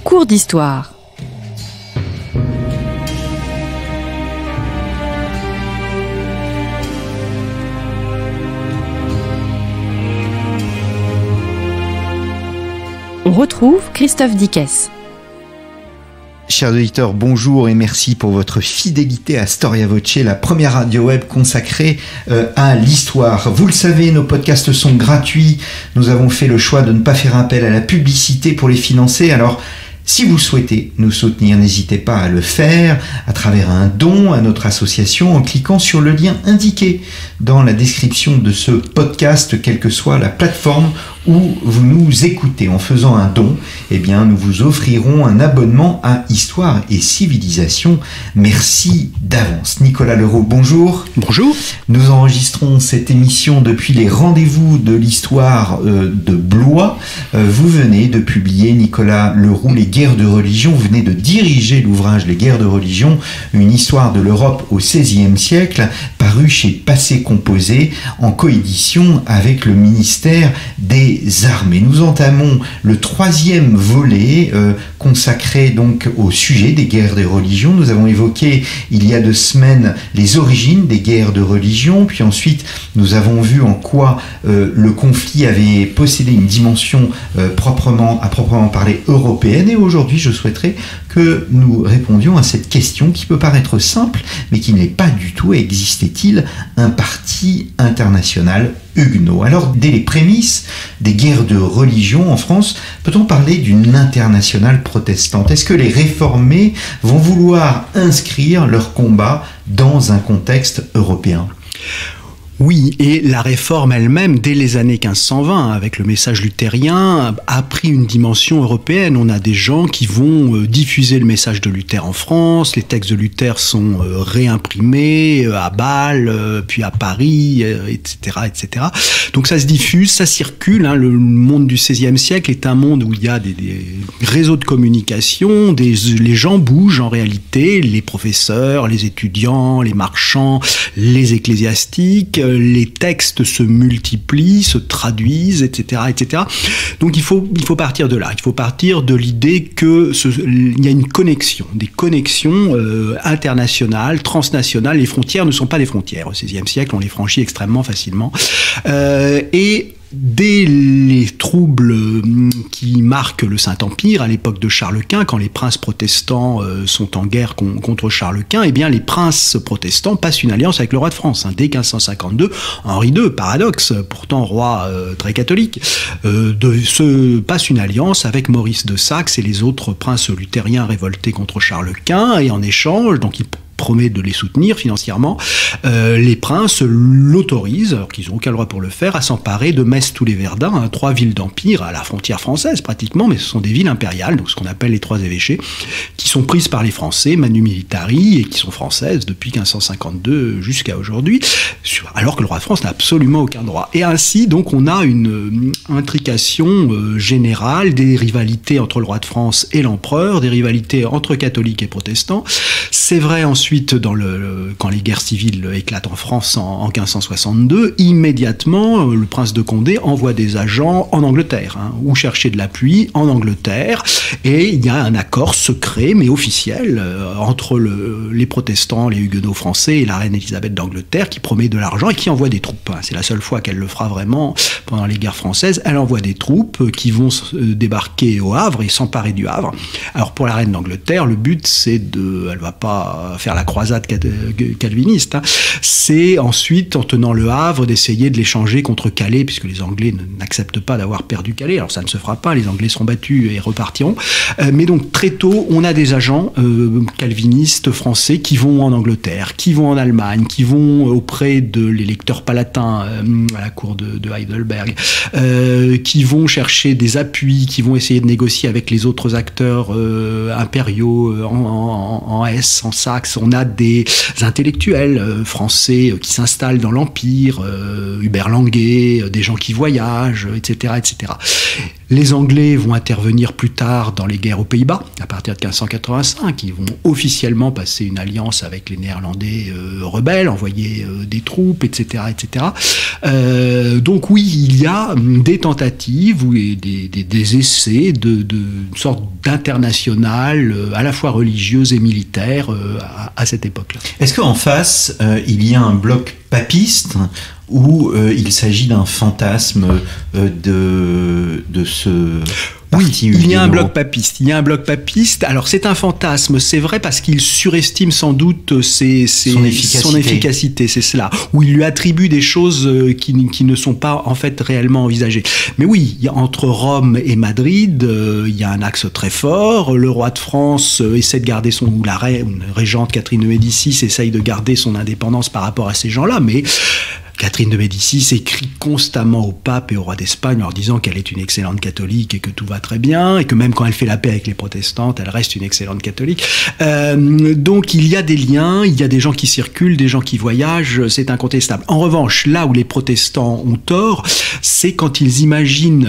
Cours d'histoire. On retrouve Christophe Dickès. Chers auditeurs, bonjour et merci pour votre fidélité à Storia Voce, la première radio web consacrée à l'histoire. Vous le savez, nos podcasts sont gratuits. Nous avons fait le choix de ne pas faire appel à la publicité pour les financer. Alors, si vous souhaitez nous soutenir, n'hésitez pas à le faire à travers un don à notre association en cliquant sur le lien indiqué dans la description de ce podcast, quelle que soit la plateforme où vous nous écoutez. En faisant un don, eh bien, nous vous offrirons un abonnement à Histoire et Civilisation. Merci d'avance. Nicolas Leroux, bonjour. Bonjour. Nous enregistrons cette émission depuis les rendez-vous de l'histoire de Blois. Vous venez de publier, Nicolas Leroux, Les guerres de religion. Vous venez de diriger l'ouvrage Les guerres de religion, une histoire de l'Europe au XVIe siècle, paru chez Passé Composé en coédition avec le ministère des Armées. Nous entamons le troisième volet consacré donc au sujet des guerres des religions. Nous avons évoqué il y a 2 semaines les origines des guerres de religion, puis ensuite nous avons vu en quoi le conflit avait possédé une dimension à proprement parler européenne, et aujourd'hui je souhaiterais que nous répondions à cette question qui peut paraître simple mais qui n'est pas du tout: existait-il un parti international huguenot? Alors, dès les prémices des guerres de religion en France, peut-on parler d'une internationale protestante? Est-ce que les réformés vont vouloir inscrire leur combat dans un contexte européen? Oui, et la réforme elle-même, dès les années 1520, avec le message luthérien, a pris une dimension européenne. On a des gens qui vont diffuser le message de Luther en France, les textes de Luther sont réimprimés à Bâle, puis à Paris, etc., etc. Donc ça se diffuse, ça circule. Le monde du XVIe siècle est un monde où il y a des réseaux de communication, les gens bougent en réalité, les professeurs, les étudiants, les marchands, les ecclésiastiques, les textes se multiplient, se traduisent, etc., etc. Donc il faut partir de là. Il faut partir de l'idée qu'il y a une connexion, des connexions internationales, transnationales. Les frontières ne sont pas des frontières. Au XVIe siècle, on les franchit extrêmement facilement. Et dès les troubles qui marquent le Saint-Empire, à l'époque de Charles Quint, quand les princes protestants sont en guerre contre Charles Quint, eh bien les princes protestants passent une alliance avec le roi de France. Dès 1552, Henri II, paradoxe, pourtant roi très catholique, se passe une alliance avec Maurice de Saxe et les autres princes luthériens révoltés contre Charles Quint, et en échange, donc il promet de les soutenir financièrement, les princes l'autorisent, alors qu'ils n'ont aucun droit pour le faire, à s'emparer de Metz-Thoulet-Verdun, 3 villes d'empire à la frontière française pratiquement, mais ce sont des villes impériales, donc ce qu'on appelle les 3 évêchés, qui sont prises par les Français, manu militari, et qui sont françaises depuis 1552 jusqu'à aujourd'hui, alors que le roi de France n'a absolument aucun droit. Et ainsi, donc, on a une intrication générale, des rivalités entre le roi de France et l'empereur, des rivalités entre catholiques et protestants. C'est vrai ensuite quand les guerres civiles éclatent en France en 1562, immédiatement le prince de Condé envoie des agents en Angleterre, où chercher de l'appui en Angleterre, et il y a un accord secret mais officiel entre les protestants, les huguenots français et la reine Élisabeth d'Angleterre, qui promet de l'argent et qui envoie des troupes. C'est la seule fois qu'elle le fera vraiment pendant les guerres françaises. Elle envoie des troupes qui vont débarquer au Havre et s'emparer du Havre. Alors pour la reine d'Angleterre, le but elle va pas faire la croisade calviniste, c'est ensuite, en tenant le Havre, d'essayer de l'échanger contre Calais, puisque les Anglais n'acceptent pas d'avoir perdu Calais. Alors ça ne se fera pas, les Anglais seront battus et repartiront. Mais donc très tôt, on a des agents calvinistes français qui vont en Angleterre, qui vont en Allemagne, qui vont auprès de l'électeur palatin à la cour de Heidelberg, qui vont chercher des appuis, qui vont essayer de négocier avec les autres acteurs impériaux en Hesse, en Saxe. On a des intellectuels français qui s'installent dans l'Empire, Hubert Languet, des gens qui voyagent, etc., etc. Les Anglais vont intervenir plus tard dans les guerres aux Pays-Bas, à partir de 1585. Ils vont officiellement passer une alliance avec les Néerlandais rebelles, envoyer des troupes, etc. etc. Donc oui, il y a des tentatives ou des essais d'une sorte d'international à la fois religieuse et militaire à cette époque-là. Est-ce qu'en face, il y a un bloc papiste où il s'agit d'un fantasme de ce... Oui, il y a un bloc papiste. Il y a un bloc papiste. Alors c'est un fantasme, c'est vrai, parce qu'il surestime sans doute son efficacité, c'est cela. Où il lui attribue des choses qui ne sont pas en fait réellement envisagées. Mais oui, entre Rome et Madrid, il y a un axe très fort. Le roi de France essaie de garder ou la régente Catherine de Médicis essaye de garder son indépendance par rapport à ces gens-là, mais Catherine de Médicis écrit constamment au pape et au roi d'Espagne en leur disant qu'elle est une excellente catholique et que tout va très bien, et que même quand elle fait la paix avec les protestantes, elle reste une excellente catholique. Donc il y a des liens, il y a des gens qui circulent, des gens qui voyagent, c'est incontestable. En revanche, là où les protestants ont tort, c'est quand ils imaginent,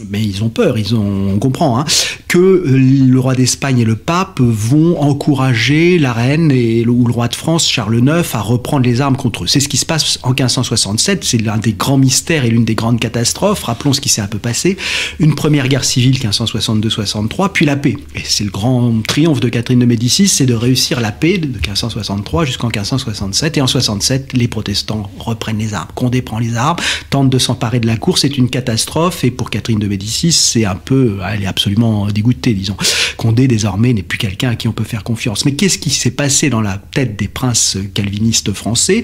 mais ils ont peur, on comprend, hein, que le roi d'Espagne et le pape vont encourager la reine ou le roi de France, Charles IX, à reprendre les armes contre eux. C'est ce qui se passe en 1567, c'est l'un des grands mystères et l'une des grandes catastrophes. Rappelons ce qui s'est un peu passé. Une première guerre civile, 1562-63, puis la paix. Et c'est le grand triomphe de Catherine de Médicis, c'est de réussir la paix de 1563 jusqu'en 1567. Et en 67, les protestants reprennent les armes. Condé prend les armes, tente de s'emparer de la cour, c'est une catastrophe. Et pour Catherine de Médicis, c'est un peu... Elle est absolument dégoûtée, disons. Condé, désormais, n'est plus quelqu'un à qui on peut faire confiance. Mais qu'est-ce qui s'est passé dans la tête des princes calvinistes français ?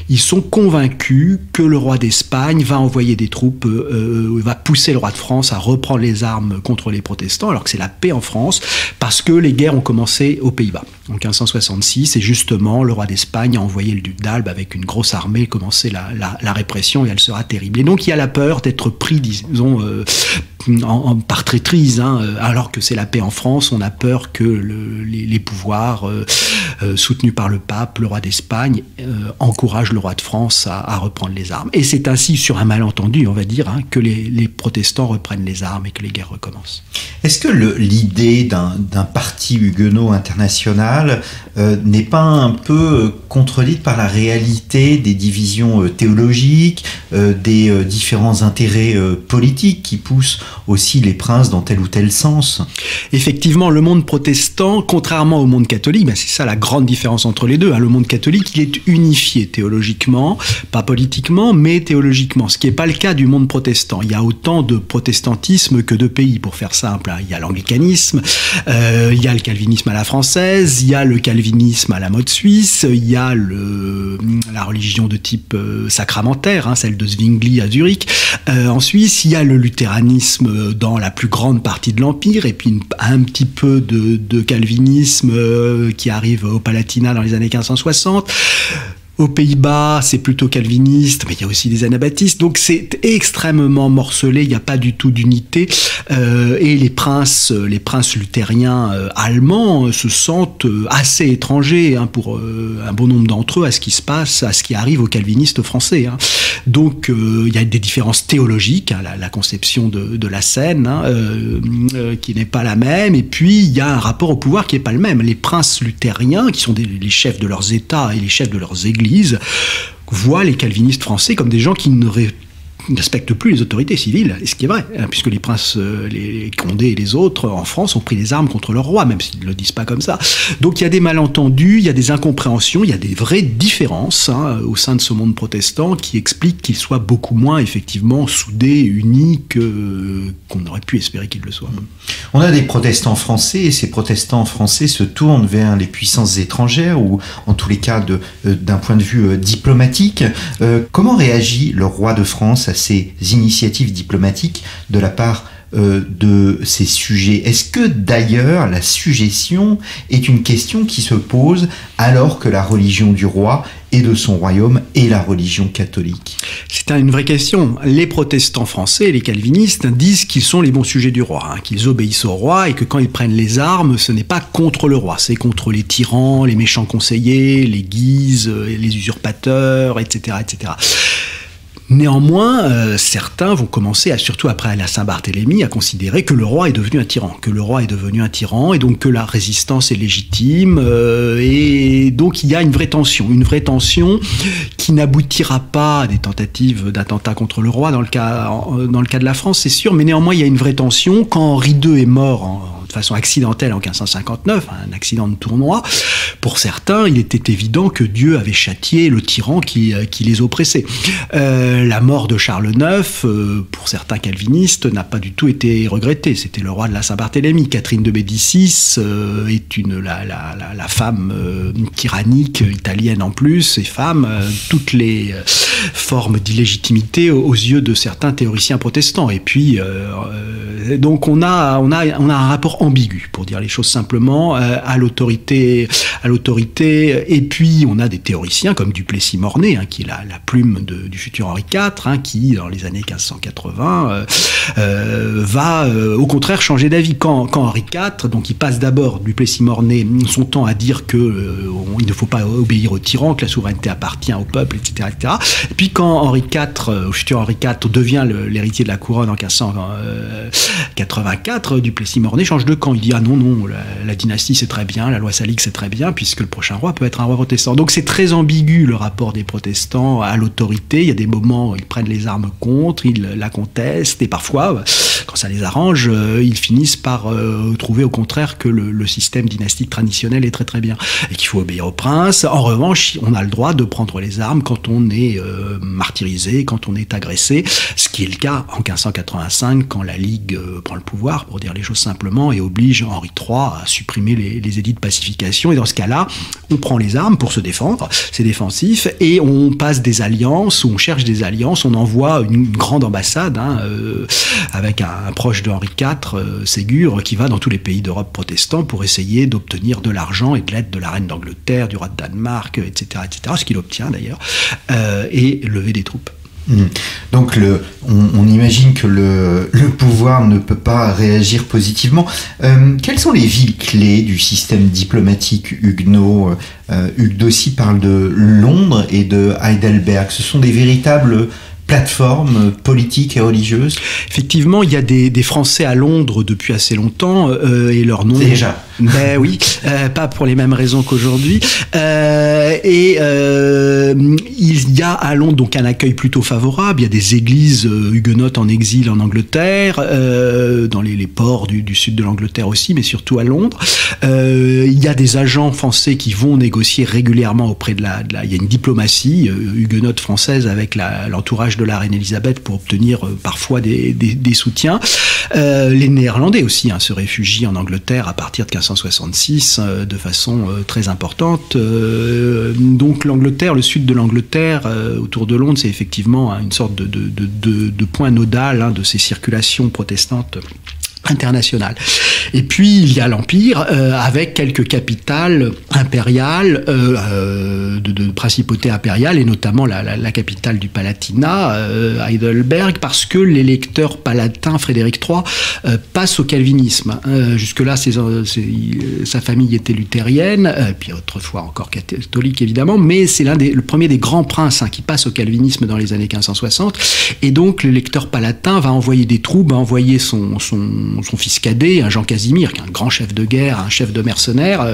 Ils sont convaincus que le roi d'Espagne va envoyer des troupes, va pousser le roi de France à reprendre les armes contre les protestants, alors que c'est la paix en France, parce que les guerres ont commencé aux Pays-Bas. En 1566, et justement, le roi d'Espagne a envoyé le duc d'Albe avec une grosse armée commencer la répression, et elle sera terrible. Et donc il y a la peur d'être pris, disons, par traîtrise, hein, alors que c'est la paix en France. On a peur que les pouvoirs soutenus par le pape, le roi d'Espagne, encouragent le roi de France à reprendre les armes. Et c'est ainsi, sur un malentendu, on va dire, hein, que les protestants reprennent les armes et que les guerres recommencent. Est-ce que l'idée d'un parti huguenot international n'est pas un peu contredite par la réalité des divisions théologiques, des différents intérêts politiques qui poussent aussi les princes dans tel ou tel sens? Effectivement, le monde protestant, contrairement au monde catholique, c'est ça la grande différence entre les deux, hein, le monde catholique, il est unifié théologiquement, pas politiquement, mais théologiquement, ce qui n'est pas le cas du monde protestant. Il y a autant de protestantisme que de pays, pour faire simple. Il y a l'anglicanisme, il y a le calvinisme à la française, il y a le calvinisme à la mode suisse, il y a la religion de type sacramentaire, hein, celle de Zwingli à Zurich. En Suisse, il y a le luthéranisme dans la plus grande partie de l'Empire, et puis un petit peu de calvinisme qui arrive au Palatinat dans les années 1560. Aux Pays-Bas, c'est plutôt calviniste, mais il y a aussi des anabaptistes, donc c'est extrêmement morcelé, il n'y a pas du tout d'unité, et les princes luthériens allemands se sentent assez étrangers, hein, pour un bon nombre d'entre eux, à ce qui se passe, à ce qui arrive aux calvinistes français, hein. Donc il y a des différences théologiques, hein, la conception de la scène, hein, qui n'est pas la même, et puis il y a un rapport au pouvoir qui n'est pas le même. Les princes luthériens, qui sont les chefs de leurs États et les chefs de leurs églises, voient les calvinistes français comme des gens qui ne respectent plus les autorités civiles, ce qui est vrai, hein, puisque les princes, les Condé et les autres en France ont pris les armes contre leur roi, même s'ils ne le disent pas comme ça. Donc il y a des malentendus, il y a des incompréhensions, il y a des vraies différences, hein, au sein de ce monde protestant qui expliquent qu'il soit beaucoup moins effectivement soudé, uni qu'on aurait pu espérer qu'il le soit. On a des protestants français, et ces protestants français se tournent vers les puissances étrangères, ou en tous les cas d'un point de vue diplomatique. Comment réagit le roi de France à ces initiatives diplomatiques de la part de ces sujets? Est-ce que d'ailleurs la sujétion est une question qui se pose alors que la religion du roi et de son royaume est la religion catholique? C'est une vraie question. Les protestants français, les calvinistes, disent qu'ils sont les bons sujets du roi, hein, qu'ils obéissent au roi, et que quand ils prennent les armes, ce n'est pas contre le roi, c'est contre les tyrans, les méchants conseillers, les Guises, les usurpateurs, etc., etc. Néanmoins, certains vont commencer, surtout après la Saint-Barthélemy, à considérer que le roi est devenu un tyran, et donc que la résistance est légitime, et donc il y a une vraie tension qui n'aboutira pas à des tentatives d'attentat contre le roi dans le cas de la France, c'est sûr, mais néanmoins il y a une vraie tension. Quand Henri II est mort de façon accidentelle en 1559, un accident de tournoi, pour certains, il était évident que Dieu avait châtié le tyran qui les oppressait. La mort de Charles IX, pour certains calvinistes, n'a pas du tout été regrettée. C'était le roi de la Saint-Barthélemy. Catherine de Médicis est la femme tyrannique italienne en plus, et femme, toutes les formes d'illégitimité aux yeux de certains théoriciens protestants. Et puis, donc on a un rapport ambigu, pour dire les choses simplement, à l'autorité. Et puis on a des théoriciens comme Duplessis-Mornay, qui est la plume du futur Henri IV, qui dans les années 1580 va au contraire changer d'avis. Quand Henri IV, donc il passe d'abord, Duplessis-Mornay, son temps à dire que il ne faut pas obéir au tyran, que la souveraineté appartient au peuple, etc., etc. Et puis quand le futur Henri IV devient l'héritier de la couronne en 1584, Duplessis-Mornay change de camp. Il dit non, la dynastie c'est très bien, la loi salique c'est très bien, puisque le prochain roi peut être un roi protestant. Donc c'est très ambigu le rapport des protestants à l'autorité. Il y a des moments où ils prennent les armes contre, ils la contestent, et parfois, quand ça les arrange, ils finissent par trouver au contraire que le système dynastique traditionnel est très très bien, et qu'il faut obéir au prince. En revanche, on a le droit de prendre les armes quand on est martyrisé, quand on est agressé, ce qui est le cas en 1585, quand la Ligue prend le pouvoir, pour dire les choses simplement, et oblige Henri III à supprimer les édits de pacification. Et dans ce cas-là, on prend les armes pour se défendre, c'est défensif, et on passe des alliances, ou on cherche des alliances, on envoie une grande ambassade avec un proche de Henri IV, Ségur, qui va dans tous les pays d'Europe protestants pour essayer d'obtenir de l'argent et de l'aide de la reine d'Angleterre, du roi de Danemark, etc., ce qu'il obtient d'ailleurs, et lever des troupes. Donc on imagine que le pouvoir ne peut pas réagir positivement. Quelles sont les villes clés du système diplomatique huguenot? Hugues d'Aussy parle de Londres et de Heidelberg. Ce sont des véritables plateformes politiques et religieuses? Effectivement, il y a des Français à Londres depuis assez longtemps, et leur nom... Déjà. Ben oui, pas pour les mêmes raisons qu'aujourd'hui. Il y a à Londres donc un accueil plutôt favorable. Il y a des églises huguenotes en exil en Angleterre, dans les ports du sud de l'Angleterre aussi, mais surtout à Londres. Il y a des agents français qui vont négocier régulièrement auprès de il y a une diplomatie huguenote française avec l'entourage de la reine Elisabeth pour obtenir parfois des soutiens. Les Néerlandais aussi se réfugient en Angleterre à partir de 1566 de façon très importante. Donc l'Angleterre, le sud de l'Angleterre, autour de Londres, c'est effectivement une sorte de point nodal de ces circulations protestantes internationale. Et puis il y a l'Empire avec quelques capitales impériales, de principautés impériales, et notamment la capitale du Palatinat, Heidelberg, parce que l'électeur palatin Frédéric III passe au calvinisme. Jusque-là, sa famille était luthérienne, puis autrefois encore catholique évidemment, mais c'est le premier des grands princes qui passe au calvinisme dans les années 1560, et donc l'électeur palatin va envoyer des troupes, va envoyer son fils cadet, un Jean Casimir, qui est un grand chef de guerre, un chef de mercenaires,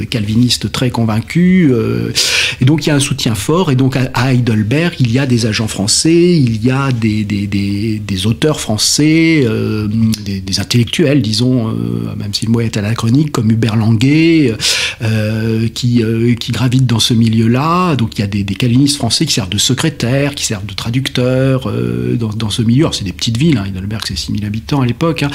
calviniste très convaincu, et donc il y a un soutien fort, et donc à Heidelberg, il y a des agents français, il y a des auteurs français, des intellectuels, disons, même si le mot est anachronique, comme Hubert Languet, qui gravitent dans ce milieu-là. Donc il y a des calvinistes français qui servent de secrétaires, qui servent de traducteurs dans ce milieu. Alors c'est des petites villes, Heidelberg c'est 6000 habitants à l'époque,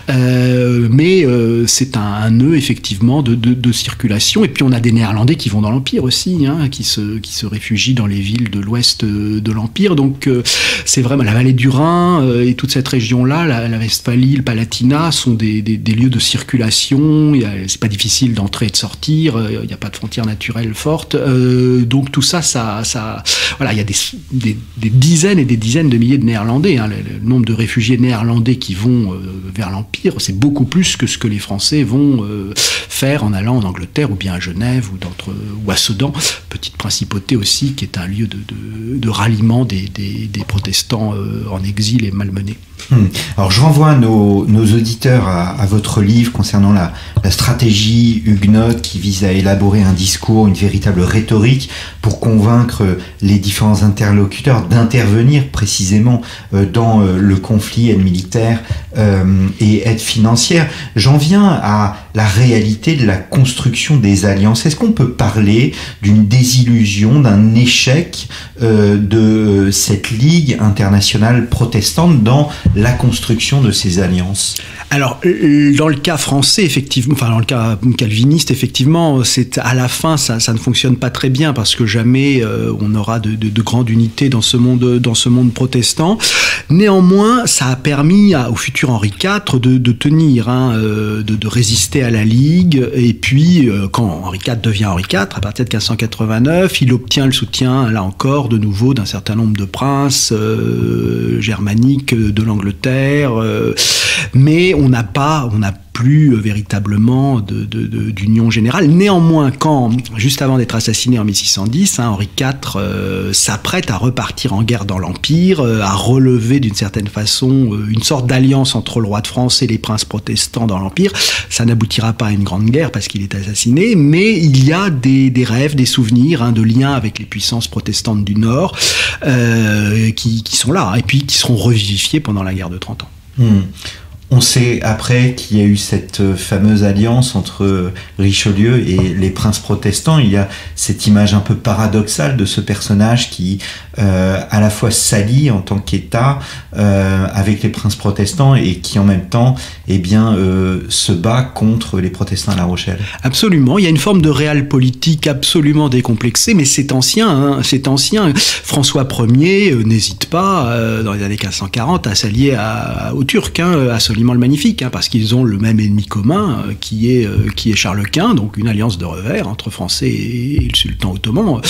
mais c'est un nœud effectivement de circulation. Et puis on a des Néerlandais qui vont dans l'Empire aussi, qui se réfugient dans les villes de l'ouest de l'Empire. Donc c'est vraiment la vallée du Rhin et toute cette région-là, la Westphalie, le Palatinat, sont des lieux de circulation. C'est pas difficile d'entrer et de sortir, il n'y a pas de frontières naturelles fortes. Donc tout ça, voilà, il y a des dizaines et des dizaines de milliers de Néerlandais. Le nombre de réfugiés néerlandais qui vont vers l'Empire, c'est beaucoup plus que ce ce que les Français vont faire en allant en Angleterre ou bien à Genève ou à Sedan, petite principauté aussi qui est un lieu de ralliement des protestants en exil et malmenés. Alors je renvoie nos auditeurs à votre livre concernant la stratégie huguenote qui vise à élaborer un discours, une véritable rhétorique pour convaincre les différents interlocuteurs d'intervenir précisément dans le conflit, aide militaire et aide financière. J'en viens à la réalité de la construction des alliances. Est-ce qu'on peut parler d'une désillusion, d'un échec de cette Ligue internationale protestante dans la construction de ces alliances? Alors, dans le cas français, effectivement, enfin dans le cas calviniste, effectivement, c'est à la fin, ça ne fonctionne pas très bien parce que jamais on aura de grande unité dans ce monde protestant. Néanmoins, ça a permis au futur Henri IV de tenir, de résister à la Ligue. Et puis, quand Henri IV devient Henri IV, à partir de 1589, il obtient le soutien, là encore, de nouveau, d'un certain nombre de princes germaniques de l'Angleterre, mais on n'a plus véritablement d'union générale. Néanmoins, juste avant d'être assassiné en 1610, Henri IV s'apprête à repartir en guerre dans l'Empire, à relever d'une certaine façon une sorte d'alliance entre le roi de France et les princes protestants dans l'Empire. Ça n'aboutira pas à une grande guerre parce qu'il est assassiné, mais il y a des rêves, des souvenirs, de liens avec les puissances protestantes du Nord qui sont là, et puis qui seront revivifiés pendant la guerre de 30 ans. On sait après qu'il y a eu cette fameuse alliance entre Richelieu et les princes protestants. Il y a cette image un peu paradoxale de ce personnage qui à la fois s'allie en tant qu'État avec les princes protestants et qui en même temps se bat contre les protestants à La Rochelle. Absolument, il y a une forme de réel politique absolument décomplexée, mais c'est ancien, c'est ancien. François Ier n'hésite pas dans les années 1540 à s'allier aux Turcs, à Soliman le Magnifique, parce qu'ils ont le même ennemi commun qui est Charles Quint, donc une alliance de revers entre Français et le sultan ottoman,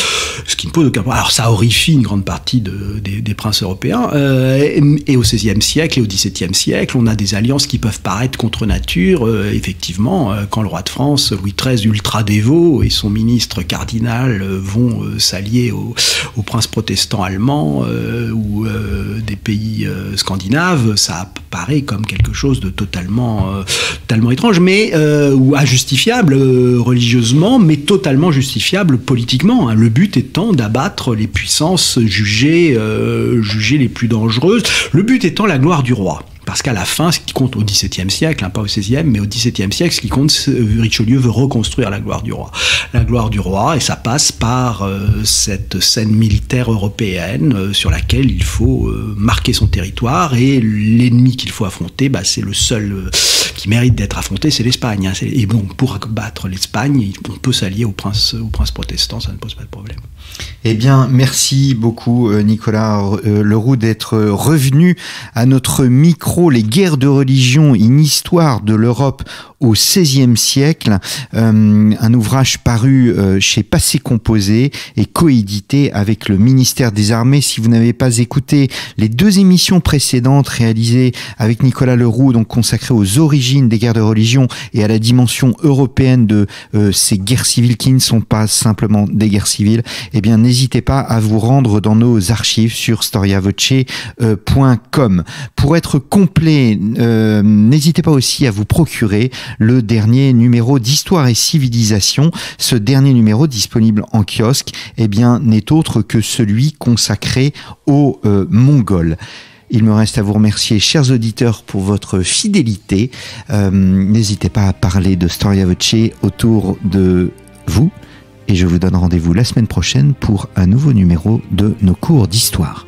ce qui ne pose aucun problème. Alors ça horrifie une grande partie des princes européens, et au XVIe siècle et au XVIIe siècle, on a des alliances qui peuvent paraître contre nature, effectivement, quand le roi de France, Louis XIII, ultra dévot, et son ministre cardinal vont s'allier aux princes protestants allemands ou des pays scandinaves, ça paraît comme quelque chose de totalement étrange, mais ou injustifiable religieusement, mais totalement justifiable politiquement. Le but étant d'abattre les puissances jugées les plus dangereuses. Le but étant la gloire du roi. Parce qu'à la fin, ce qui compte au XVIIe siècle, pas au XVIe, mais au XVIIe siècle, ce qui compte, Richelieu veut reconstruire la gloire du roi. La gloire du roi, et ça passe par cette scène militaire européenne sur laquelle il faut marquer son territoire, et l'ennemi qu'il faut affronter, c'est le seul qui mérite d'être affronté, c'est l'Espagne. Et donc, pour battre l'Espagne, on peut s'allier aux princes protestants, ça ne pose pas de problème. Eh bien, merci beaucoup Nicolas Leroux d'être revenu à notre micro. Les guerres de religion, une histoire de l'Europe au XVIe siècle, un ouvrage paru chez Passé Composé et coédité avec le ministère des Armées. Si vous n'avez pas écouté les 2 émissions précédentes réalisées avec Nicolas Leroux, donc consacrées aux origines des guerres de religion et à la dimension européenne de ces guerres civiles qui ne sont pas simplement des guerres civiles, eh bien n'hésitez pas à vous rendre dans nos archives sur storiavoce.com. Pour être complet, n'hésitez pas aussi à vous procurer le dernier numéro d'Histoire et Civilisation. Ce dernier numéro disponible en kiosque, eh bien, n'est autre que celui consacré aux Mongols. Il me reste à vous remercier, chers auditeurs, pour votre fidélité. N'hésitez pas à parler de Storia Voce autour de vous. Et je vous donne rendez-vous la semaine prochaine pour un nouveau numéro de nos cours d'histoire.